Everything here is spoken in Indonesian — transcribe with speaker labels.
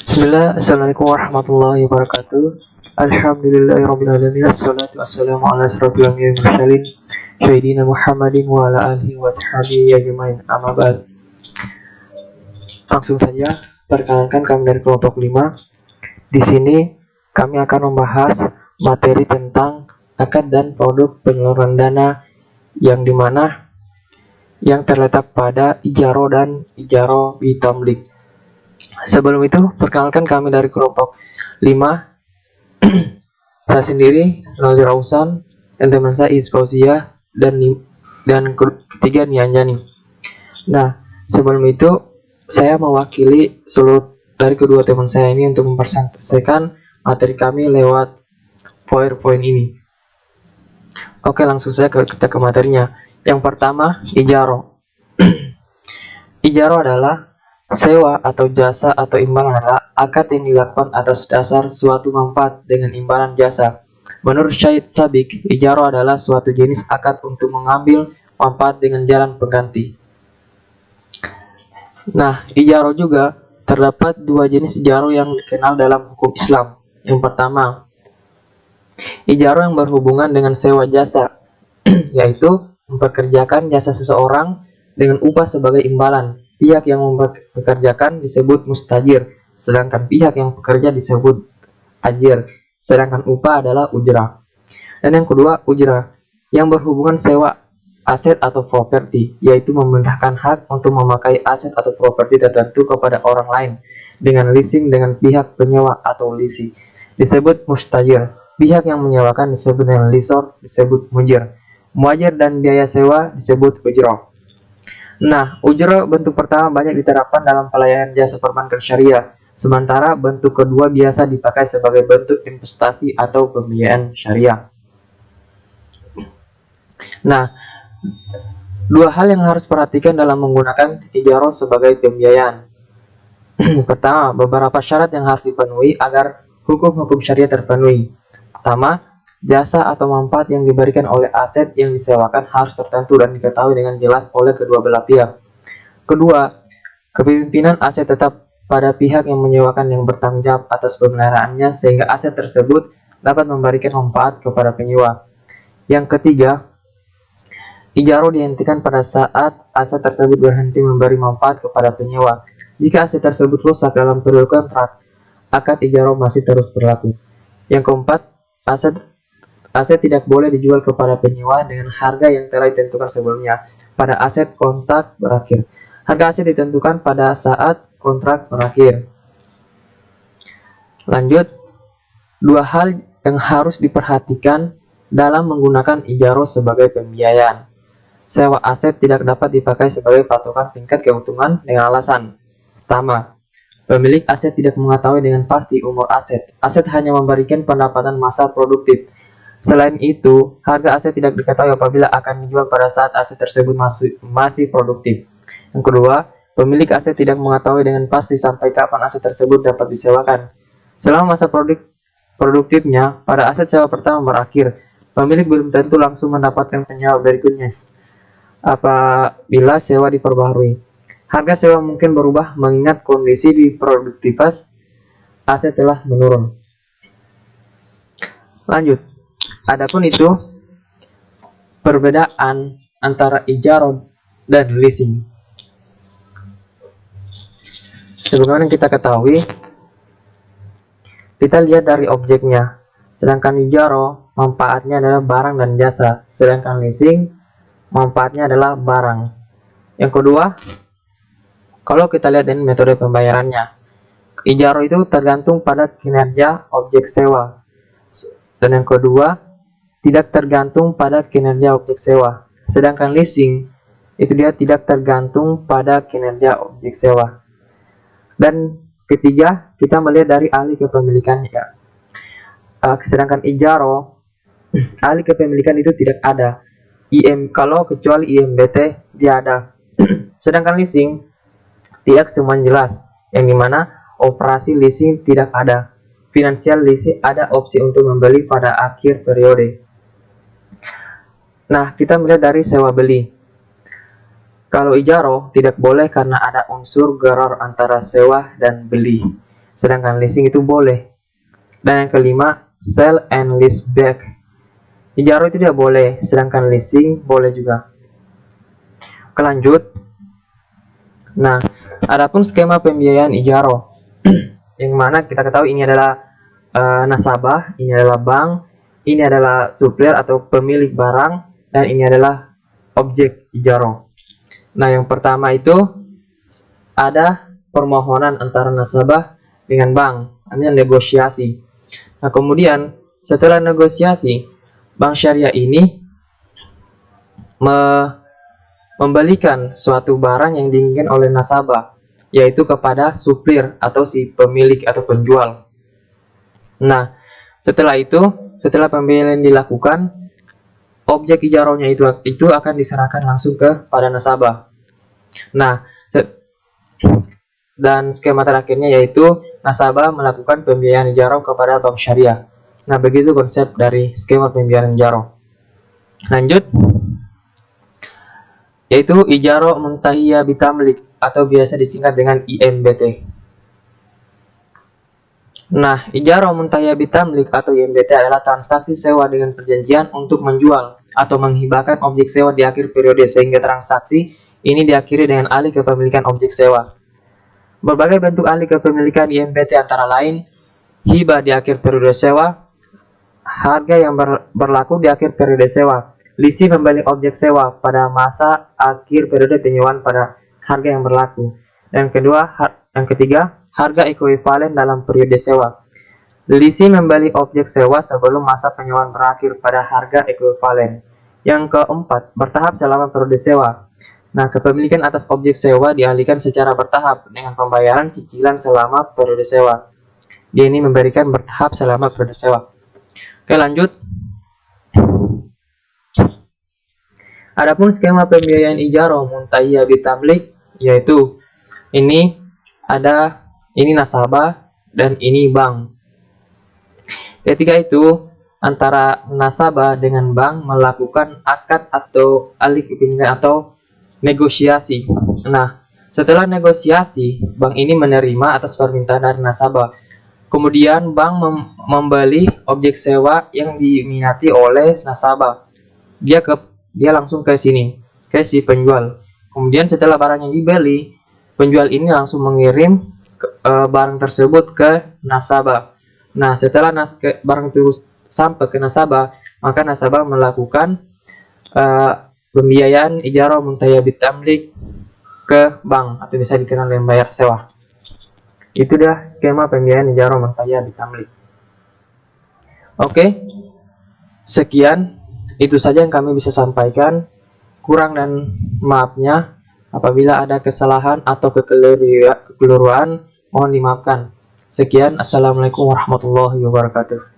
Speaker 1: Bismillah, Assalamualaikum warahmatullahi wabarakatuh. Alhamdulillahirrabbilalamin. Assalatu wassalamu ala asrafil anbiya'i wal mursalin Sayyidina Muhammadin wa ala alihi wa sahbihi ajmain. Amma ba'd. Langsung saja, perkenalkan kami dari kelompok 5. Di sini kami akan membahas materi tentang akad dan produk penyaluran dana yang dimana yang terletak pada ijaro dan ijaro bitamlik. Sebelum itu, perkenalkan kami dari kelompok 5. Saya sendiri, Nadir Rausan, dan teman saya Isfausia, dan ketiga Nianjani. Nah, sebelum itu, saya mewakili seluruh dari kedua teman saya ini untuk mempresentasikan materi kami lewat PowerPoint ini. Oke, langsung saja kita ke materinya. Yang pertama, ijaro. Ijaro adalah sewa atau jasa atau imbalan adalah akad yang dilakukan atas dasar suatu manfaat dengan imbalan jasa. Menurut Syed Sabik, ijaro adalah suatu jenis akad untuk mengambil manfaat dengan jalan pengganti. Nah, ijaro juga terdapat dua jenis ijaro yang dikenal dalam hukum Islam. Yang pertama, ijaro yang berhubungan dengan sewa jasa, yaitu mempekerjakan jasa seseorang dengan upah sebagai imbalan. Pihak yang mempekerjakan disebut mustajir, sedangkan pihak yang bekerja disebut ajir, sedangkan upah adalah ujrah. Dan yang kedua, ujrah, yang berhubungan sewa aset atau properti, yaitu memindahkan hak untuk memakai aset atau properti tertentu kepada orang lain, dengan leasing dengan pihak penyewa atau lisi, disebut mustajir. Pihak yang menyewakan disebut dengan lisor, disebut mujir. Muajir dan biaya sewa disebut ujrah. Nah, ujrah bentuk pertama banyak diterapkan dalam pelayanan jasa perbankan syariah, sementara bentuk kedua biasa dipakai sebagai bentuk investasi atau pembiayaan syariah. Nah, dua hal yang harus perhatikan dalam menggunakan ijaro sebagai pembiayaan. Pertama, beberapa syarat yang harus dipenuhi agar hukum-hukum syariah terpenuhi. Pertama, jasa atau manfaat yang diberikan oleh aset yang disewakan harus tertentu dan diketahui dengan jelas oleh kedua belah pihak. Kedua, kepemimpinan aset tetap pada pihak yang menyewakan yang bertanggung jawab atas pemeliharaannya sehingga aset tersebut dapat memberikan manfaat kepada penyewa. Yang ketiga, ijaro dihentikan pada saat aset tersebut berhenti memberi manfaat kepada penyewa. Jika aset tersebut rusak dalam periode kontrak, akad ijaro masih terus berlaku. Yang keempat, Aset tidak boleh dijual kepada penyewa dengan harga yang telah ditentukan sebelumnya pada aset kontrak berakhir. Harga aset ditentukan pada saat kontrak berakhir. Lanjut, dua hal yang harus diperhatikan dalam menggunakan ijaro sebagai pembiayaan. Sewa aset tidak dapat dipakai sebagai patokan tingkat keuntungan dengan alasan. Pertama, pemilik aset tidak mengetahui dengan pasti umur aset. Aset hanya memberikan pendapatan masa produktif. Selain itu, harga aset tidak diketahui apabila akan dijual pada saat aset tersebut masih produktif. Yang kedua, pemilik aset tidak mengetahui dengan pasti sampai kapan aset tersebut dapat disewakan. Selama masa produktifnya, pada aset sewa pertama berakhir, pemilik belum tentu langsung mendapatkan penyewa berikutnya. Apabila sewa diperbaharui, harga sewa mungkin berubah mengingat kondisi di produktivitas aset telah menurun. Lanjut. Adapun itu, perbedaan antara ijaro dan leasing. Sebagaimana kita ketahui, kita lihat dari objeknya. Sedangkan ijaro, manfaatnya adalah barang dan jasa. Sedangkan leasing, manfaatnya adalah barang. Yang kedua, kalau kita lihat dari metode pembayarannya, ijaro itu tergantung pada kinerja objek sewa. Dan yang kedua, tidak tergantung pada kinerja objek sewa. Sedangkan leasing, itu dia tidak tergantung pada kinerja objek sewa. Dan ketiga, kita melihat dari ahli kepemilikannya. Sedangkan ijaro, ahli kepemilikan itu tidak ada. Kalau kecuali IMBT, dia ada. Sedangkan leasing, tidak semuanya jelas. Yang dimana operasi leasing tidak ada. Finansial leasing ada opsi untuk membeli pada akhir periode. Nah, kita melihat dari sewa beli. Kalau ijaro tidak boleh karena ada unsur gharar antara sewa dan beli. sedangkan leasing itu boleh. Dan yang kelima, sell and lease back. Ijarah itu tidak boleh, sedangkan leasing boleh juga. Oke, lanjut. Nah, adapun skema pembiayaan ijarah, yang mana kita ketahui ini adalah nasabah, ini adalah bank, ini adalah supplier atau pemilik barang, dan ini adalah objek ijarah. Nah, yang pertama itu ada permohonan antara nasabah dengan bank, ini negosiasi. Nah, kemudian setelah negosiasi, bank syariah ini membalikan suatu barang yang diinginkan oleh nasabah, yaitu kepada supplier atau si pemilik atau penjual. Nah, setelah itu, setelah pembelian dilakukan, objek ijarahnya itu akan diserahkan langsung kepada nasabah. Nah, dan skema terakhirnya yaitu nasabah melakukan pembiayaan ijarah kepada bank syariah. Nah, begitu konsep dari skema pembiayaan ijarah. Lanjut, yaitu ijarah muntahiyah bitamlik atau biasa disingkat dengan IMBT. Nah, ijarah muntahiyah bitamlik atau IMBT adalah transaksi sewa dengan perjanjian untuk menjual atau menghibahkan objek sewa di akhir periode, sehingga transaksi ini diakhiri dengan alih kepemilikan objek sewa. Berbagai bentuk alih kepemilikan IMBT antara lain hibah di akhir periode sewa, harga yang berlaku di akhir periode sewa, leasing membeli objek sewa pada masa akhir periode penyewaan pada harga yang berlaku. Dan yang ketiga, harga ekuivalen dalam periode sewa. Leasing membeli objek sewa sebelum masa penyewaan berakhir pada harga ekuivalen. Yang keempat, bertahap selama periode sewa. Nah, kepemilikan atas objek sewa dialihkan secara bertahap dengan pembayaran cicilan selama periode sewa. Dia ini memberikan bertahap selama periode sewa. Oke, lanjut. Adapun skema pembiayaan ijarah muntahiyah bitamlik, yaitu ini nasabah dan ini bank. Ketika itu antara nasabah dengan bank melakukan akad atau alih kepemilikan atau negosiasi. Nah, setelah negosiasi, bank ini menerima atas permintaan dari nasabah. Kemudian bank membeli objek sewa yang diminati oleh nasabah. Dia langsung ke sini, ke si penjual. Kemudian setelah barang yang dibeli, penjual ini langsung mengirim barang tersebut ke nasabah. Nah, setelah barang itu sampai ke nasabah, maka nasabah melakukan pembiayaan ijarah muntahiyah bitamlik ke bank atau bisa dikenal dengan bayar sewa. Itu dah skema pembiayaan ijarah muntahiyah bitamlik. Oke, sekian, itu saja yang kami bisa sampaikan. Kurang dan maafnya apabila ada kesalahan atau kekeliruan, mohon dimaafkan. Sekian, assalamualaikum warahmatullahi wabarakatuh.